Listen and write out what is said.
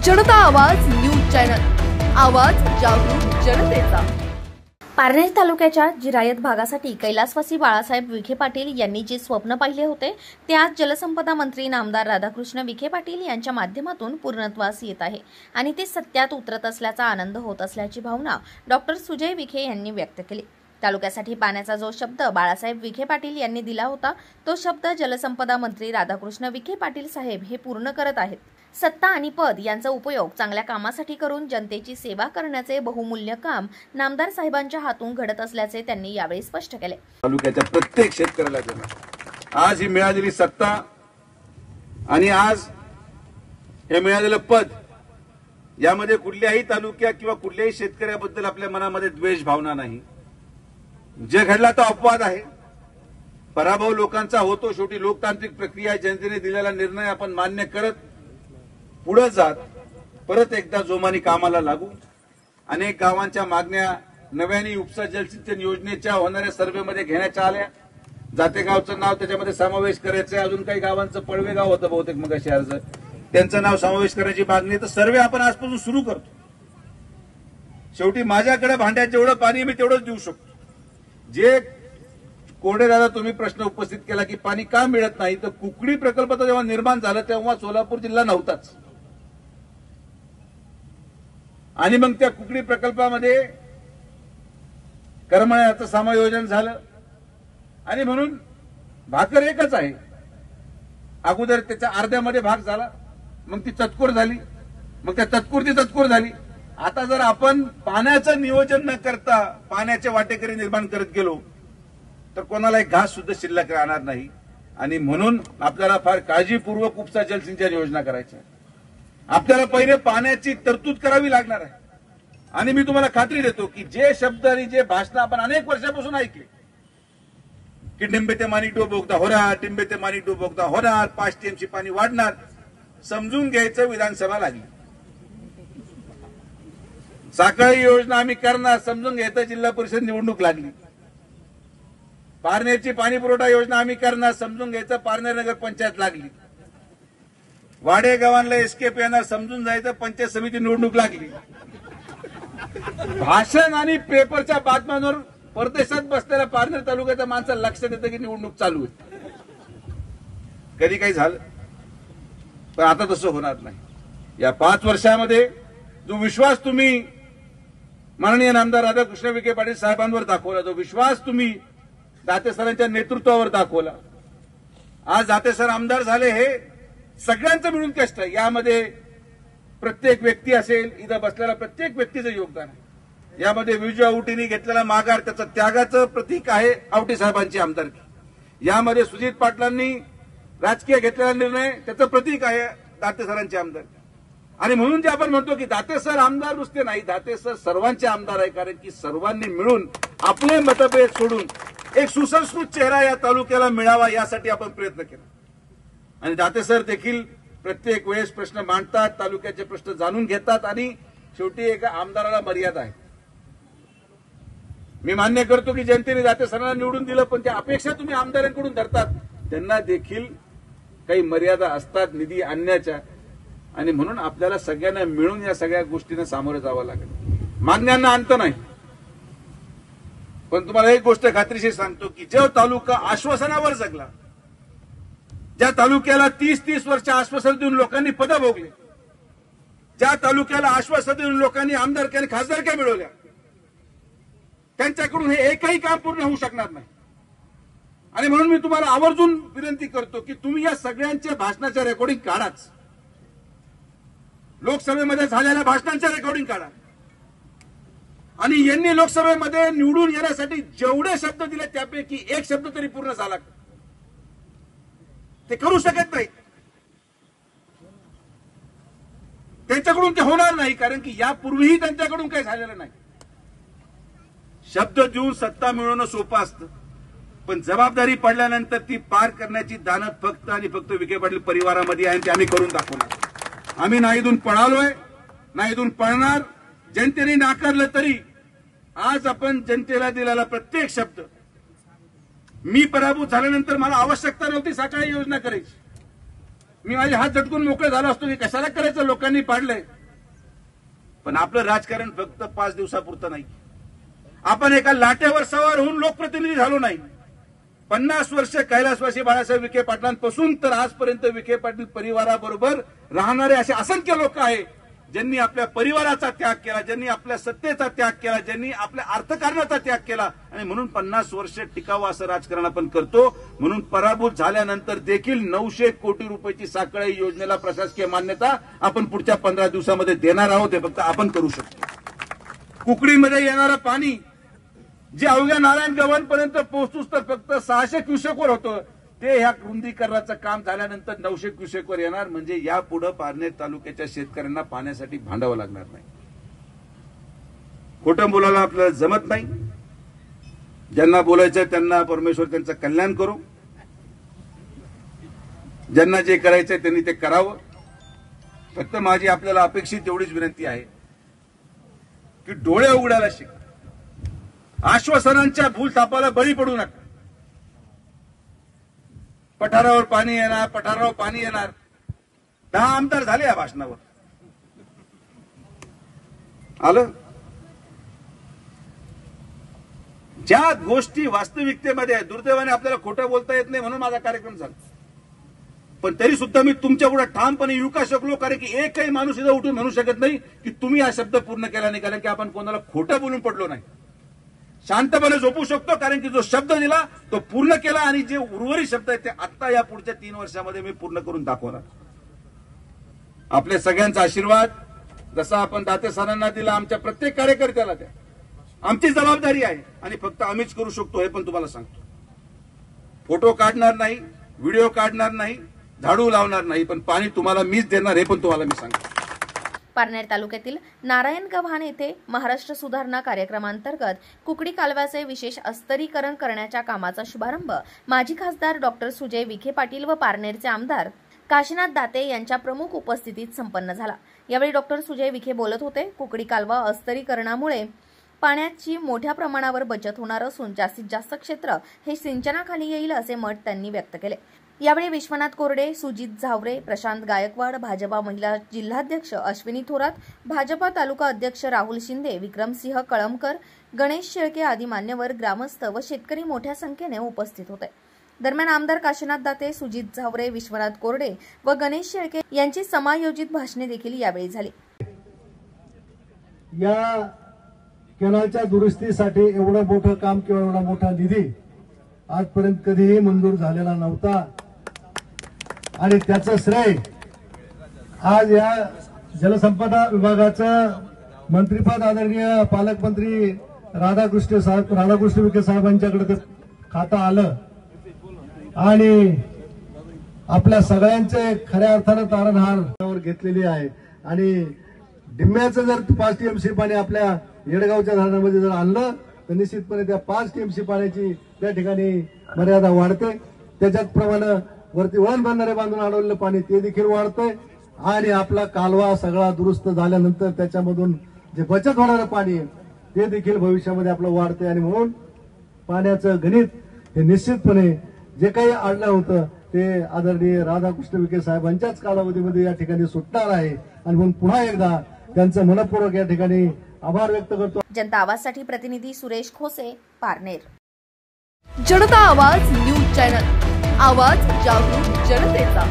जनता आवाज news channel, आवाज जागरूक जनतेचा। पारनेर तालुक्याच्या जिरायत भागासाठी कैलासवासी बाळासाहेब विखे पाटील यांनी जे स्वप्न पाहिले होते ते आज जलसंपदा मंत्री नामदार राधाकृष्ण विखे पाटील यांच्या माध्यमातून पूर्णत्वास येत आहे आणि ते सत्यात उतरत असल्याचा आनंद होत असल्याची भावना डॉक्टर सुजय विखे यांनी व्यक्त केली। तालुक्यासाठी पाण्याचा जो शब्द बाळासाहेब विखे पाटील यांनी दिला होता तो शब्द जलसंपदा मंत्री राधाकृष्ण विखे पाटील साहेब हे पूर्ण करत आहेत। सत्ता आणि पद यांचा उपयोग चांगल्या कामासाठी करून जनतेची सेवा करण्याचे बहुमूल्य काम नामदार साहेबांच्या हातून घडत असल्याचे त्यांनी यावेळी स्पष्ट केले। तालुक्याच्या प्रत्येक शेतकऱ्याला आज ही मिळालेली सत्ता आणि आज हे मिळालेलं पद यामध्ये कुठल्याही तालुक्या किंवा कुठल्याही शेतकऱ्याबद्दल आपल्या मनामध्ये द्वेष भावना नाही। जे घडला तो अपवाद आहे, पराभव लोकांचा होतो। शेवटी लोकतांत्रिक प्रक्रिया, जनतेने दिलेला निर्णय आपण मान्य करत पुढे जात परत एकदा जोमाने कामाला लागू। अनेक गावांच्या मागण्या नव्याने उपसा जलसिंचन योजनेच्या होणाऱ्या सर्व्हेमध्ये घेण्याच्या आल्या। जातेगावचं नाव त्याच्यामध्ये समावेश करायचं, अजून काही गावांचं पळवे गाव होतं बहुतेक मग शहराचं, त्यांचं नाव समावेश करायची मागणी, तर सर्वे आपण आजपासून सुरू करतो। शेवटी माझ्याकडे भांड्यात जेवढं पाणी मी तेवढंच देऊ शकतो। जे कोरडे दादा तुम्ही प्रश्न उपस्थित केला की पाणी का मिळत नाही, तर कुकडी प्रकल्प जेव्हा निर्माण झाला तेव्हा सोलापूर जिल्हा नव्हताच आणि मग त्या कुकडी प्रकल्पामध्ये करमाळ्याचं समायोजन झालं आणि म्हणून भाकर एकच आहे। अगोदर त्याच्या अर्ध्यामध्ये भाग झाला, मग ती चतकोर झाली, मग त्या चतकोरची चतकोर झाली। आता जर आपण पाण्याचं नियोजन न करता पाण्याचे वाटेकरी निर्माण करत गेलो तर कोणाला एक घास सुद्धा शिल्लक राहणार नाही आणि म्हणून आपल्याला फार काळजीपूर्वक उपसा जलसिंचन योजना करायची आहे। आपल्याला पहिले पाण्याची तरतूद करावी लागणार आहे आणि मी तुम्हाला खात्री देतो की जे शब्द आणि जे भाषण आपण अनेक वर्षापासून ऐकले की टिंबे ते माणिकडोह बोगदा होणार, टिंबे ते माणिकडोह बोगदा होणार, 5 टीएमसी पाणी वाढणार, समजून घ्यायचं विधानसभा लागली। साखळी योजना आम्ही करणार, समजून घ्यायचं जिल्हा परिषद निवडणूक लागली। पारनेरची पाणी पुरवठा योजना आम्ही करणार, समजून घ्यायचं पारनेर नगर पंचायत लागली। वाडे गावांना एस्केप येणार, समजून जायचं पंचायत समिती निवडणूक लागली। भाषण आणि पेपरच्या बातम्यांवर परदेशात बसलेल्या पारनेर तालुक्याच्या माणसाला लक्षात येतं की निवडणूक चालू आहे। कधी काही झालं पण आता तसं होणार नाही। या 5 वर्षामध्ये जो विश्वास तुम्ही माननीय नामदार राधाकृष्ण विखे पाटील साहेबांवर दाखवला, जो विश्वास तुम्ही दाते सरांच्या नेतृत्वावर दाखवला, आज दाते सर आमदार झाले, हे सगळ्यांचं मिळून कष्ट आहे। यामध्ये प्रत्येक व्यक्ती असेल, इथं बसलेला प्रत्येक व्यक्तीचं योगदान आहे। यामध्ये विजू आवटींनी घेतलेला माघार त्याचं त्यागाचं प्रतीक आहे आवटी साहेबांची आमदारकी। यामध्ये सुजित पाटलांनी राजकीय घेतलेला निर्णय त्याचं प्रतीक आहे दाते सरांची आमदारकी। आणि म्हणून जे आपण म्हणतो की दाते सर आमदार नुसते नाही, दाते सर सर्वांचे आमदार आहे, कारण की सर्वांनी मिळून आपले मतभेद सोडून एक सुसंस्कृत चेहरा या तालुक्याला मिळावा यासाठी आपण प्रयत्न केला। आणि दाते सर देखील प्रत्येक वेळेस प्रश्न मांडतात, तालुक्याचे प्रश्न जाणून घेतात आणि शेवटी एका आमदाराला मर्यादा आहे। मी मान्य करतो की जनतेने दाते सरांना निवडून दिलं, पण त्या अपेक्षा तुम्ही आमदारांकडून धरतात, त्यांना देखील काही मर्यादा असतात निधी आणण्याच्या आणि म्हणून आपल्याला सगळ्यांना मिळून या सगळ्या गोष्टींना सामोरं जावं लागेल। मागण्यांना अंत नाही, पण तुम्हाला एक गोष्ट खात्रीशीर सांगतो की जो तालुका आश्वासनावर जगला, ज्या तालुक्याला 30-30 वर्ष आश्वासन देऊन लोकांनी पदं भोगले, ज्या तालुक्याला आश्वासन देऊन लोकांनी आमदारकी आणि खासदारक्या मिळवल्या, त्यांच्याकडून हे एकही काम पूर्ण होऊ शकणार नाही। आणि म्हणून मी तुम्हाला आवर्जून विनंती करतो की तुम्ही या सगळ्यांच्या भाषणाच्या रेकॉर्डिंग काढाच, लोकसभेमध्ये झालेल्या भाषणांच्या रेकॉर्डिंग काढा आणि यांनी लोकसभेमध्ये निवडून येण्यासाठी जेवढे शब्द दिले त्यापैकी एक शब्द तरी पूर्ण झाला, ते करू शकत नाही, त्यांच्याकडून ते होणार नाही, कारण की यापूर्वीही त्यांच्याकडून काही झालेलं नाही। शब्द देऊन सत्ता मिळवणं सोपं असतं, पण जबाबदारी पडल्यानंतर ती पार करण्याची दानत फक्त आणि फक्त विखे पाटील परिवारामध्ये आहे, ते आम्ही करून दाखवणार। आम्ही ना इथून पळालोय ना इथून पळणार। जनतेने नाकारलं तरी आज आपण जनतेला दिलेला प्रत्येक शब्द, मी पराभूत झाल्यानंतर मला आवश्यकता नव्हती साखळी योजना करायची, मी माझे हात झटकून मोकळे झालो असतो की कशाला करायचं, लोकांनी पाडलंय, पण आपलं राजकारण फक्त 5 दिवसापुरतं नाही. आपण एका लाटेवर सवार होऊन लोकप्रतिनिधी झालो नाही. 50 वर्ष कैलासवासी बाळासाहेब विखे पाटलांपासून तर आजपर्यंत विखे पाटील परिवाराबरोबर राहणारे असे असंख्य लोक आहेत, ज्यांनी आपल्या परिवाराचा त्याग केला, ज्यांनी आपल्या सत्तेचा त्याग केला, ज्यांनी आपल्या अर्थकारणाचा त्याग केला आणि म्हणून 50 वर्ष टिकावं असं राजकारण आपण करतो. म्हणून पराभूत झाल्यानंतर देखील 900 कोटी रुपयाची साखळी योजनेला प्रशासकीय मान्यता आपण पुढच्या 15 दिवसामध्ये देणार आहोत. हे फक्त आपण करू शकतो. कुकडीमध्ये येणारं पाणी जे अवघ्या नारायण गव्हाणपर्यंत पोहोचतोच तर फक्त 600 क्युसेकवर होतं, ते ह्या रुंदीकरणाचं काम झाल्यानंतर 900 क्युसेकवर येणार. म्हणजे यापुढे पारनेर तालुक्याच्या शेतकऱ्यांना पाण्यासाठी भांडावं लागणार नाही. खोटं बोलायला आपल्याला जमत नाही. ज्यांना बोलायचं त्यांना परमेश्वर त्यांचं कल्याण करू. ज्यांना जे करायचंय त्यांनी ते करावं. फक्त माझी आपल्याला अपेक्षित एवढीच विनंती आहे की डोळे उघडायला शिक. आश्वासनांच्या भूलथापाला बळी पडू नका. पठारावर पाणी येणार, पठारावर पाणी येणार. 10 आमदार झाले या भाषणावर. आलं. ज्या गोष्टी वास्तविकतेमध्ये आहे, दुर्दैवाने आपल्याला खोटं बोलता येत नाही म्हणून माझा कार्यक्रम झाला. पण तरी सुद्धा मी तुमच्या पुढे ठामपणे येऊ का शकलो, कारण की एकही माणूस इथं उठून म्हणू शकत नाही की तुम्ही हा शब्द पूर्ण केला नाही, कारण की आपण कोणाला खोटं बोलून पडलो नाही. शांतपणे झोपू शकतो, कारण की जो शब्द दिला तो पूर्ण केला आणि जे उर्वरित शब्द आहेत ते आता या पुढच्या 3 वर्षामध्ये मी पूर्ण करून दाखवणार. आपल्या सगळ्यांचा आशीर्वाद जसा आपण दाते सरांना दिला, आमच्या प्रत्येक कार्यकर्त्याला द्या. आमची जबाबदारी आहे आणि फक्त आम्हीच करू शकतो हे पण तुम्हाला सांगतो. फोटो काढणार नाही, व्हिडिओ काढणार नाही, झाडू लावणार नाही, पण पाणी तुम्हाला मीच देणार हे पण तुम्हाला मी सांगतो. पारनेर तालुक्यातील नारायण गव्हाण येथे महाराष्ट्र सुधारणा कार्यक्रमांतर्गत कुकडी कालव्याचे विशेष अस्तरीकरण करण्याच्या कामाचा शुभारंभ माजी खासदार डॉक्टर सुजय विखे पाटील व पारनेरचे आमदार काशीनाथ दाते यांच्या प्रमुख उपस्थितीत संपन्न झाला. यावेळी डॉक्टर सुजय विखे बोलत होते. कुकडी कालवा अस्तरीकरणामुळे पाण्याची मोठ्या प्रमाणावर बचत होणार असून जास्तीत जास्त क्षेत्र हे सिंचनाखाली येईल असे मत त्यांनी व्यक्त केले. यावेळी विश्वनाथ कोरडे, सुजित झावरे, प्रशांत गायकवाड, भाजपा महिला जिल्हाध्यक्ष अश्विनी थोरात, भाजपा तालुका अध्यक्ष राहुल शिंदे, विक्रमसिंह कळमकर, गणेश शेळके आदी मान्यवर, ग्रामस्थ व शेतकरी मोठ्या संख्येने उपस्थित होते. दरम्यान आमदार काशीनाथ दाते, सुजित झावरे, विश्वनाथ कोरडे व गणेश शेळके यांची समायोजित भाषणे देखील यावेळी झाली. या केनालच्या दुरुस्तीसाठी एवढं मोठं काम किंवा एवढा मोठा निधी आजपर्यंत कधीही मंजूर झालेला नव्हता आणि त्याचं श्रेय आज या जलसंपदा विभागाचं मंत्रिपद आदरणीय पालकमंत्री राधाकृष्ण विखे साहेबांच्याकडे ते खातं आलं आणि आपल्या सगळ्यांचे खऱ्या अर्थानं तारणहार घेतलेली आहे. आणि डिम्याचं जर 5 TMC पाणी आपल्या येडगावच्या धरणामध्ये जर आणलं तर निश्चितपणे त्या 5 TMC पाण्याची त्या ठिकाणी मर्यादा वाढते. त्याच्याप्रमाणे वरती वळण बांधणारे बांधून अडवलेलं पाणी ते देखील वाढतंय आणि आपला कालवा सगळा दुरुस्त झाल्यानंतर त्याच्यामधून जे बचत होणारं पाणी ते देखील भविष्यामध्ये आपलं वाढतंय. आणि म्हणून पाण्याचं गणित हे निश्चितपणे जे काही अडलं होतं ते आदरणीय राधाकृष्ण विखे साहेबांच्याच कालावधीमध्ये या ठिकाणी सुटणार आहे. आणि म्हणून पुन्हा एकदा त्यांचं मनपूर्वक या ठिकाणी आभार व्यक्त करतो. जनता आवाजसाठी प्रतिनिधी सुरेश खोसे, पारनेर. जनता आवाज न्यूज चॅनल, आवाज जागरूक जनतेचा.